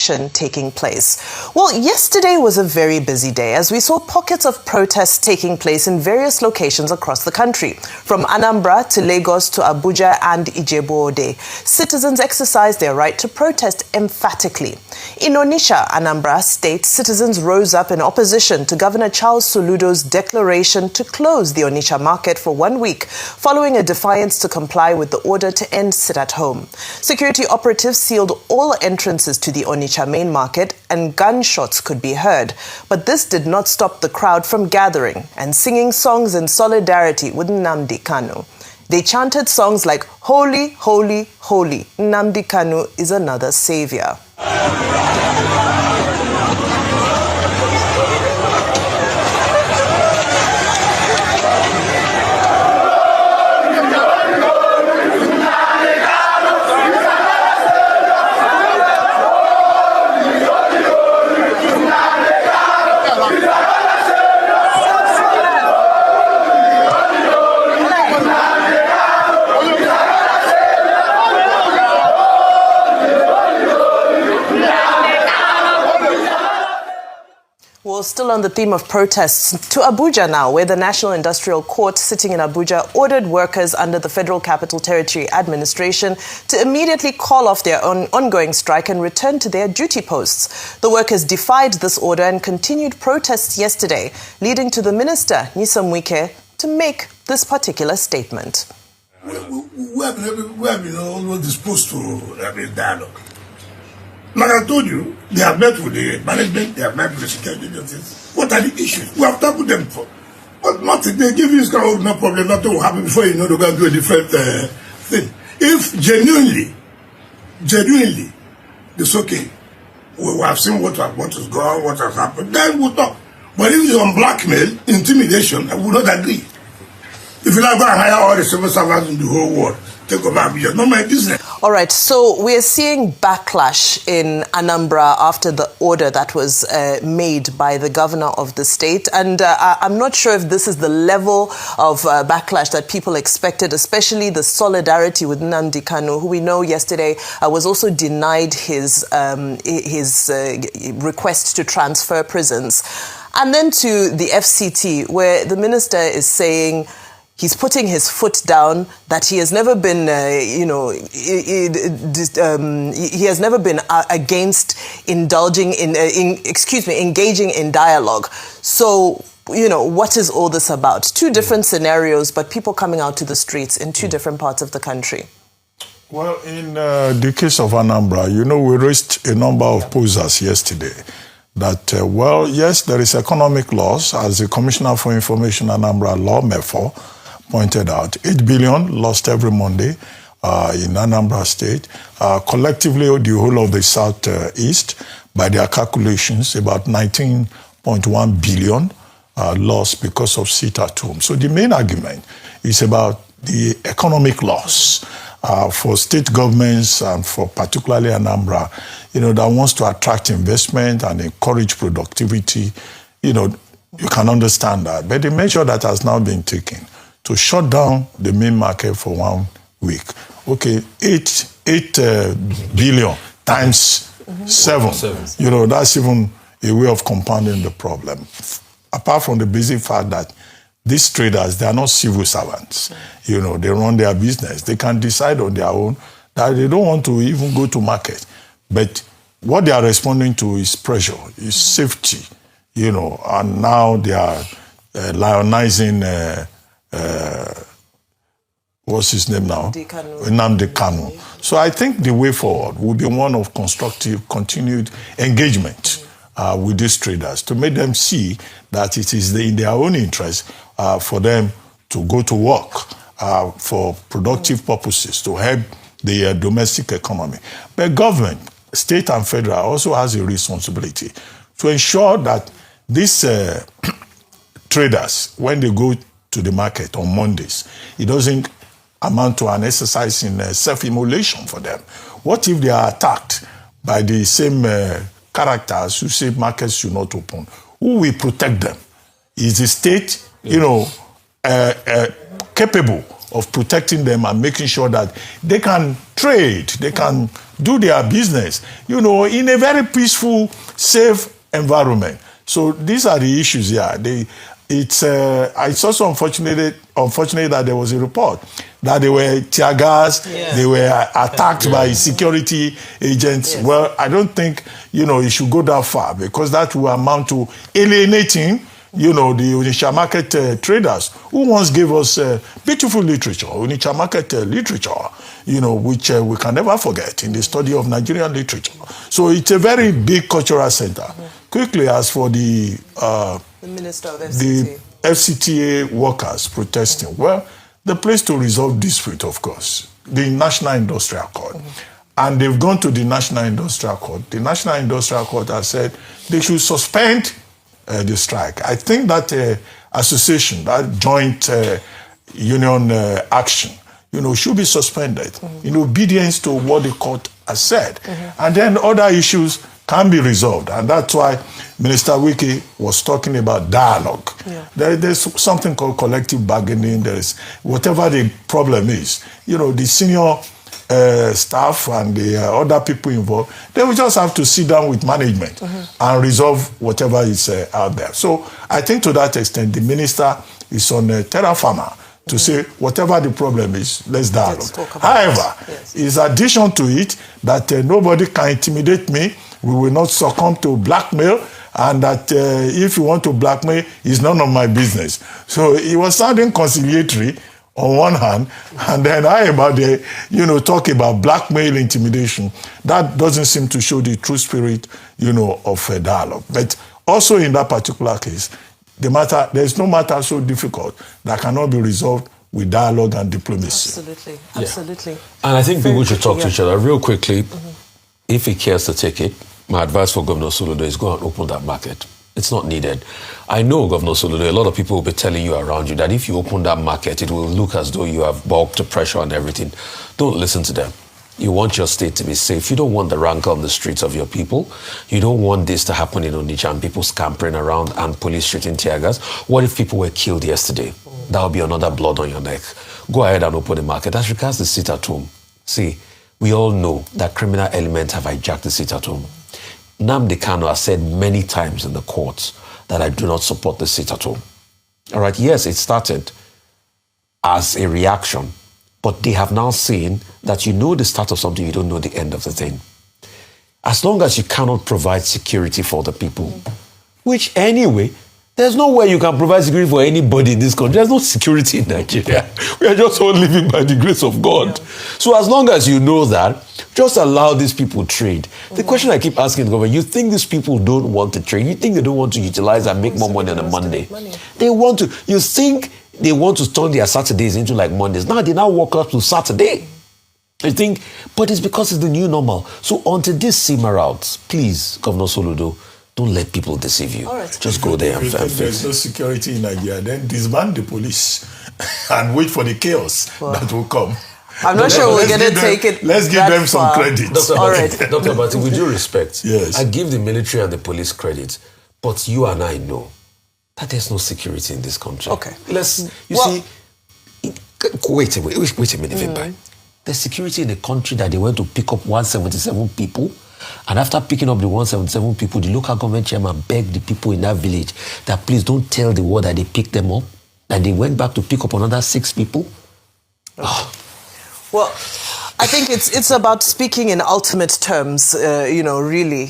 taking place. Well, yesterday was a very busy day as we saw pockets of protests taking place in various locations across the country, from Anambra to Lagos to Abuja and Ijebu-Ode. Citizens exercised their right to protest emphatically. In Onitsha, Anambra State, citizens rose up in opposition to Governor Charles Soludo's declaration to close the Onitsha market for 1 week, following a defiance to comply with the order to end sit-at-home. Security operatives sealed all entrances to the Onitsha main market and gunshots could be heard. But this did not stop the crowd from gathering and singing songs in solidarity with Nnamdi Kanu. They chanted songs like, "Holy, holy, holy, Nnamdi Kanu is another savior." Well, still on the theme of protests, to Abuja now, where the National Industrial Court sitting in Abuja ordered workers under the Federal Capital Territory Administration to immediately call off their ongoing strike and return to their duty posts. The workers defied this order and continued protests yesterday, leading to the minister, Wike, to make this particular statement. We have been always disposed to have a dialogue. Like I told you, they have met with the management, they have met with the security agencies. What are the issues? We have tackled them for. But nothing, they give you this kind of no problem, nothing will happen before you know they're going to do a different thing. If genuinely, it's okay. We have seen what has gone, what has happened, then we'll talk. But if it's on blackmail, intimidation, I will not agree. If you like, go and hire all the civil servants in the whole world, take over Abuja, not my business. All right, so we're seeing backlash in Anambra after the order that was made by the governor of the state. And I'm not sure if this is the level of backlash that people expected, especially the solidarity with Nnamdi Kanu, who we know yesterday was also denied his request to transfer prisons. And then to the FCT, where the minister is saying he's putting his foot down, that he has never been, he has never been against engaging in dialogue. So, what is all this about? Two different scenarios, but people coming out to the streets in two different parts of the country. Well, in the case of Anambra, we raised a number of posers yesterday that, yes, there is economic loss, as the Commissioner for Information Anambra Law Mefor pointed out. 8 billion lost every Monday in Anambra State. Collectively, the whole of the Southeast, by their calculations, about 19.1 billion lost because of sit-at-home. So the main argument is about the economic loss for state governments and for particularly Anambra, that wants to attract investment and encourage productivity. You can understand that. But the measure that has now been taken to shut down the main market for 1 week. Okay, 8 billion times 7. That's even a way of compounding the problem. Apart from the basic fact that these traders, they are not civil servants. They run their business. They can decide on their own that they don't want to even go to market. But what they are responding to is pressure, is safety, and now they are lionizing what's his name now? Nnamdi Kanu. So I think the way forward will be one of constructive, continued engagement with these traders to make them see that it is in their own interest for them to go to work for productive purposes to help the domestic economy. But government, state and federal, also has a responsibility to ensure that these traders, when they go to the market on Mondays, it doesn't amount to an exercise in self-immolation for them. What if they are attacked by the same characters who say markets should not open? Who will protect them? Is the state, capable of protecting them and making sure that they can trade, they can do their business, you know, in a very peaceful, safe environment. So these are the issues here. It's also unfortunate that there was a report that they were tear gas, they were attacked by security agents. Yes. Well, I don't think, you know, it should go that far, because that will amount to alienating, you know, the Onitsha market traders who once gave us beautiful literature, Onitsha market literature, you know, which we can never forget in the study of Nigerian literature. So it's a very big cultural center. Quickly, as for the Minister of FCTA. The FCTA workers protesting, well, the place to resolve dispute, of course, the National Industrial Court. And they've gone to the National Industrial Court. The National Industrial Court has said they should suspend the strike. I think that association, that joint union action, you know, should be suspended in obedience to what the court has said. And then other issues can be resolved. And that's why Minister Wike was talking about dialogue. There's something called collective bargaining. There is, whatever the problem is, you know, the senior staff and the other people involved, they will just have to sit down with management and resolve whatever is out there. So I think to that extent, the minister is on terra firma to say whatever the problem is, let's dialogue. However, is addition to it that nobody can intimidate me. We will not succumb to blackmail, and that if you want to blackmail, it's none of my business. So it was sounding conciliatory on one hand, and then talk about blackmail, intimidation. That doesn't seem to show the true spirit, you know, of a dialogue. But also in that particular case, there's no matter so difficult that cannot be resolved with dialogue and diplomacy. Absolutely. And I think people should talk to each other real quickly. If he cares to take it, my advice for Governor Soludo is go and open that market. It's not needed. I know, Governor Soludo, a lot of people will be telling you around you that if you open that market, it will look as though you have bulked to pressure and everything. Don't listen to them. You want your state to be safe. You don't want the rancor on the streets of your people. You don't want this to happen in Onitsha and people scampering around and police shooting tear gas. What if people were killed yesterday? That would be another blood on your neck. Go ahead and open the market. As regards the sit at home, see, we all know that criminal elements have hijacked the sit at home. Nnamdi Kanu has said many times in the courts that I do not support the sit at home. All right, yes, it started as a reaction, but they have now seen that you know the start of something, you don't know the end of the thing. As long as you cannot provide security for the people, which anyway, there's no way you can provide security for anybody in this country. There's no security in Nigeria. We are just all living by the grace of God. So as long as you know that, just allow these people trade. The question I keep asking the government, you think these people don't want to trade? You think they don't want to utilize and make more money on a Monday? They want to. You think they want to turn their Saturdays into like Mondays? Now they now walk up to Saturday. I think, but it's because it's the new normal. So until this simmer out, please, Governor Soludo, don't let people deceive you. Just go there and fix it. There's no security in Nigeria, then disband the police and wait for the chaos that will come. I'm not sure we're going to take it. Let's give them some credit. Dr. Bati, with due respect, yes, I give the military and the police credit, but you and I know that there's no security in this country. Okay. See, wait a minute, Vimba. There's security in the country that they went to pick up 177 people. And after picking up the 177 people, the local government chairman begged the people in that village that please don't tell the world that they picked them up. And they went back to pick up another 6 people. Well, I think it's about speaking in ultimate terms, really,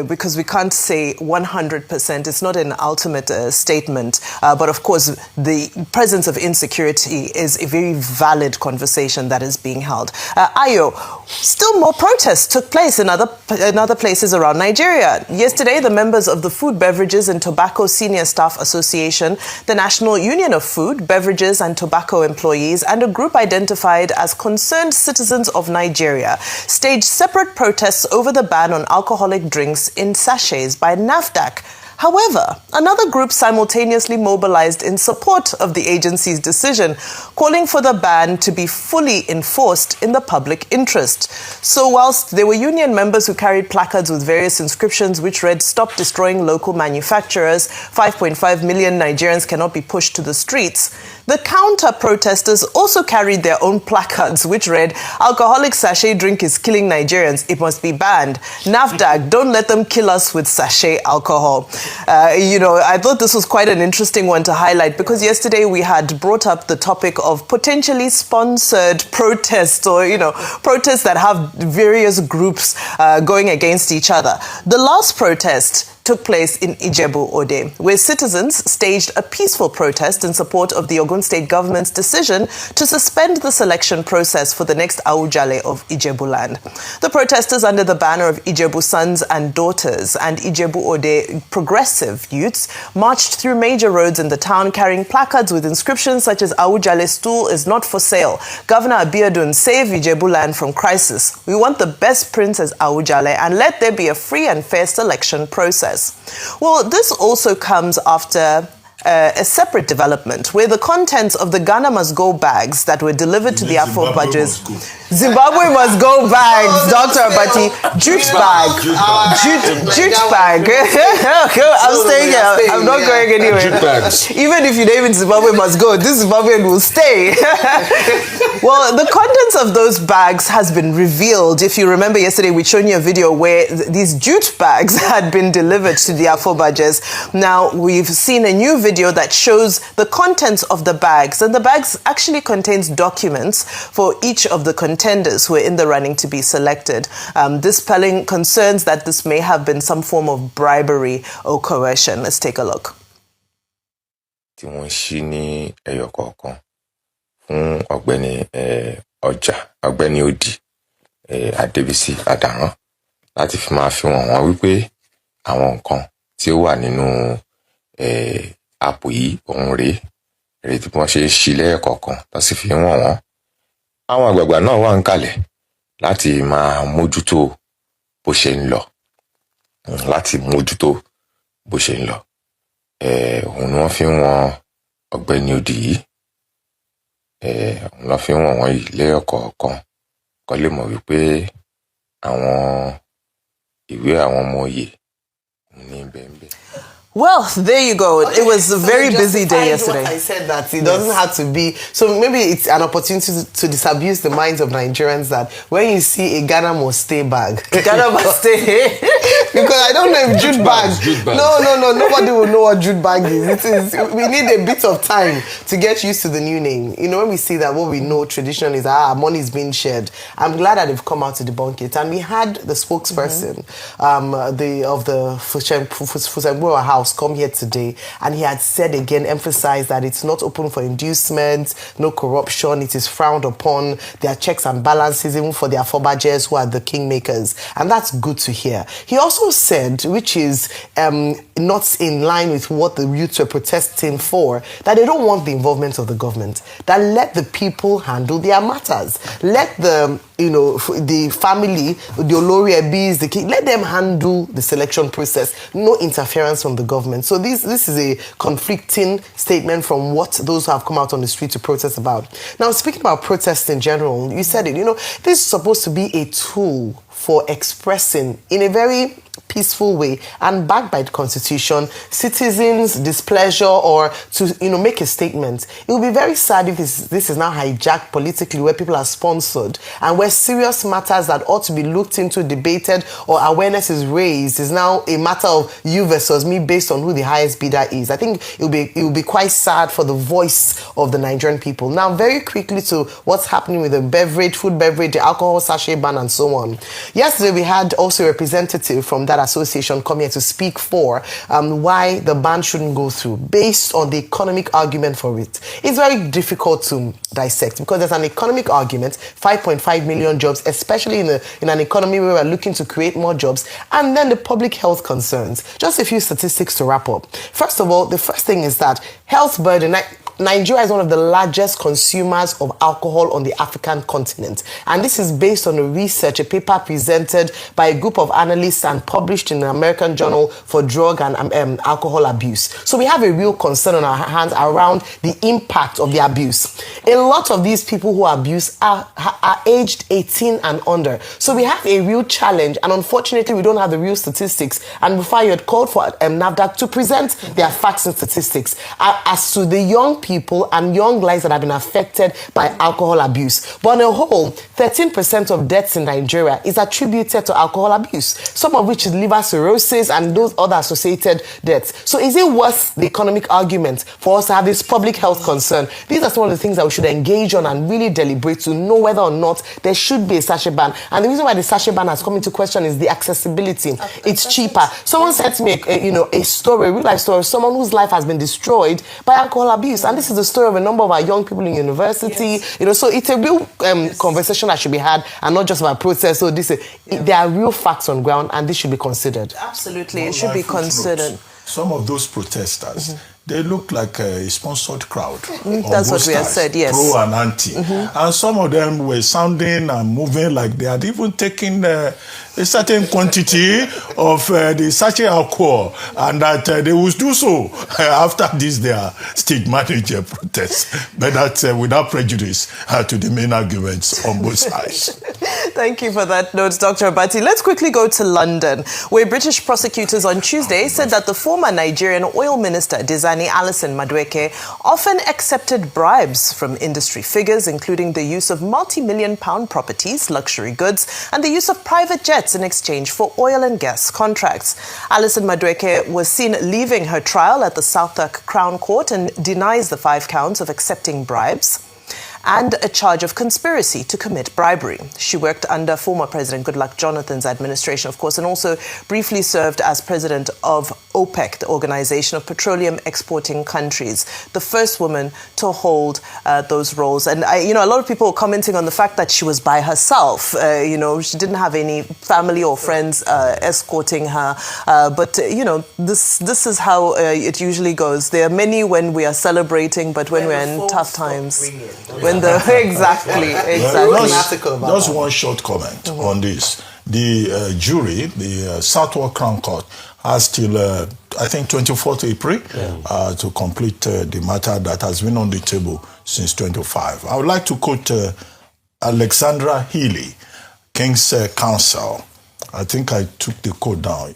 because we can't say 100%. It's not an ultimate statement. But of course, the presence of insecurity is a very valid conversation that is being held. Ayo, still more protests took place in other places around Nigeria. Yesterday, the members of the Food, Beverages and Tobacco Senior Staff Association, the National Union of Food, Beverages and Tobacco Employees, and a group identified as Concerned Citizens of Nigeria staged separate protests over the ban on alcoholic drinks in sachets by NAFDAC. However, another group simultaneously mobilized in support of the agency's decision, calling for the ban to be fully enforced in the public interest. So whilst there were union members who carried placards with various inscriptions which read, "Stop destroying local manufacturers, 5.5 million Nigerians cannot be pushed to the streets," the counter-protesters also carried their own placards which read, "Alcoholic sachet drink is killing Nigerians, it must be banned. NAFDAC, don't let them kill us with sachet alcohol." I thought this was quite an interesting one to highlight because yesterday we had brought up the topic of potentially sponsored protests or, protests that have various groups going against each other. The last protest took place in Ijebu Ode, where citizens staged a peaceful protest in support of the Ogun State government's decision to suspend the selection process for the next Awujale of Ijebu land. The protesters, under the banner of Ijebu Sons and Daughters and Ijebu Ode progressive youths, marched through major roads in the town carrying placards with inscriptions such as "Awujale stool is not for sale. Governor Abiodun, save Ijebu land from crisis. We want the best prince as Awujale and let there be a free and fair selection process." Well, this also comes after a separate development where the contents of the Ghana Must Go bags that were delivered to the Afro-Budgets. Zimbabwe must go bags, Dr. Abati. Jute bag. Jute bag. I'm staying here. I'm not going anywhere. Jute bags. Even if you name it Zimbabwe must go, this Zimbabwean will stay. Well, the contents of those bags has been revealed. If you remember yesterday, we showed you a video where these jute bags had been delivered to the Afro-Budgets. Now, we've seen a new video that shows the contents of the bags. And the bags actually contains documents for each of the contenders who are in the running to be selected. Dispelling concerns that this may have been some form of bribery or coercion. Let's take a look. Fún ọ̀gbẹ́ni Odi Adébísí Adáran láti fi máa fi wọ́n wípé àwọn nǹkan tí ó wà nínú àpò yìí òun rèé tí wọ́n ṣe ṣí lẹ́ẹ̀kọ̀ọ̀kan tó sì fi wọ́n. Àwọn àgbààgbà náà wà ń kalẹ̀ láti máa mójútó bó ṣe ń lọ. Òun ni wọ́n fi wọ́n ọ̀gbẹ́ni Odi yìí. Wọ́n fi wọ́n yìí lẹ́ẹ̀kọ̀ọ̀kan kó lè mọ̀ wípé àwọn ìwé àwọn ọmọ oyè ní bẹ́ẹ̀. Well, there you go. It was a very busy day yesterday. I said that it doesn't have to be. So maybe it's an opportunity to disabuse the minds of Nigerians that when you see a Ghana must stay bag, Ghana must stay. Because I don't know if jute bag. No. Nobody will know what jute bag is. We need a bit of time to get used to the new name. When we see that, what we know traditionally is money is being shared. I'm glad that they've come out to debunk it. And we had the spokesperson of the Fusembura House come here today, and he had said again, emphasized that it's not open for inducement, no corruption, it is frowned upon, there are checks and balances even for the Afobajers who are the kingmakers, and that's good to hear. He also said, which is not in line with what the youths were protesting for, that they don't want the involvement of the government, that let the people handle their matters, let the family, the Olori Ebis, the king, let them handle the selection process, no interference from the government. So this is a conflicting statement from what those who have come out on the street to protest about. Now, speaking about protests in general, you said it, this is supposed to be a tool for expressing in a very peaceful way and backed by the Constitution citizens' displeasure or to make a statement. It will be very sad if this is now hijacked politically, where people are sponsored and where serious matters that ought to be looked into, debated, or awareness is raised is now a matter of you versus me based on who the highest bidder is. I think it will be quite sad for the voice of the Nigerian people. Now, very quickly to what's happening with the food beverage, the alcohol sachet ban and so on. Yesterday we had also a representative from that association come here to speak for why the ban shouldn't go through based on the economic argument for it. It's very difficult to dissect because there's an economic argument, 5.5 million jobs, especially in an economy where we're looking to create more jobs, and then the public health concerns. Just a few statistics to wrap up. First of all, the first thing is that health burden, Nigeria is one of the largest consumers of alcohol on the African continent. And this is based on a research, a paper presented by a group of analysts and published in the American Journal for Drug and Alcohol Abuse. So we have a real concern on our hands around the impact of the abuse. A lot of these people who abuse are aged 18 and under. So we have a real challenge, and unfortunately we don't have the real statistics. And Rufia, you had called for NAFDAC to present their facts and statistics as to the young people and young lives that have been affected by alcohol abuse. But on a whole, 13% of deaths in Nigeria is attributed to alcohol abuse, some of which is liver cirrhosis and those other associated deaths. So is it worth the economic argument for us to have this public health concern? These are some of the things that we should engage on and really deliberate to know whether or not there should be a sachet ban. And the reason why the sachet ban has come into question is the accessibility. It's cheaper. Someone sent me, a story, a real life story of someone whose life has been destroyed by alcohol abuse. And this is the story of a number of our young people in university. Yes. So it's a real conversation that should be had, and not just about process. So there are real facts on ground, and this should be considered. Absolutely, it should be considered. Some of those protesters, they look like a sponsored crowd. That's what we have said, yes. Pro and anti. And some of them were sounding and moving like they had even taken a certain quantity of the sachet alcohol, and that they would do so after this their state manager protest, but that without prejudice to the main arguments on both sides. Thank you for that note, Dr. Abati. Let's quickly go to London, where British prosecutors on Tuesday said that the former Nigerian oil minister, Dizani Alison Madueke, often accepted bribes from industry figures, including the use of multi-million-pound properties, luxury goods, and the use of private jets in exchange for oil and gas contracts. Alison Madueke was seen leaving her trial at the Southwark Crown Court and denies the 5 counts of accepting bribes and a charge of conspiracy to commit bribery. She worked under former President Goodluck Jonathan's administration, of course, and also briefly served as president of OPEC, the Organization of Petroleum Exporting Countries, the first woman to hold those roles. And, a lot of people were commenting on the fact that she was by herself. She didn't have any family or friends escorting her. But this is how it usually goes. There are many when we are celebrating, but when we're in tough times. Exactly. Just one short comment on this. The jury, the Southwark Crown Court, has till, I think, 24th April to complete the matter that has been on the table since 25. I would like to quote Alexandra Healy, King's Counsel. I think I took the quote down.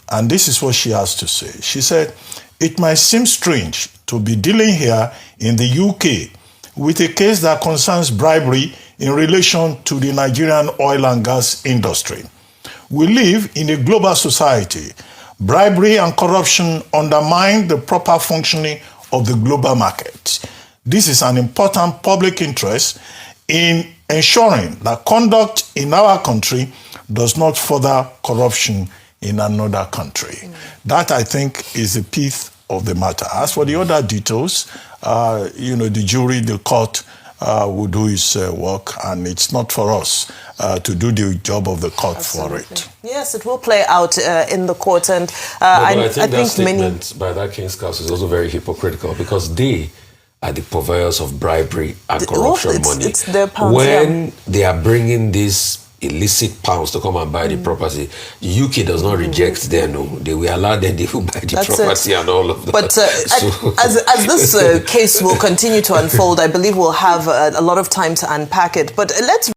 And this is what she has to say. She said, "It might seem strange to be dealing here in the UK with a case that concerns bribery in relation to the Nigerian oil and gas industry. We live in a global society. Bribery and corruption undermine the proper functioning of the global market. This is an important public interest in ensuring that conduct in our country does not further corruption in another country." That, I think, is the pith of the matter. As for the other details, the jury, the court will do its work, and it's not for us to do the job of the court. Absolutely. For it. Yes, it will play out in the court, and I think that statement by that King's Counsel is also very hypocritical, because they are the purveyors of bribery and corruption money. It's their pounds, when they are bringing these illicit pounds to come and buy the property, UK does not reject them. No, they will allow them to buy the property and all of that. But as this case will continue to unfold, I believe we'll have a lot of time to unpack it. But let's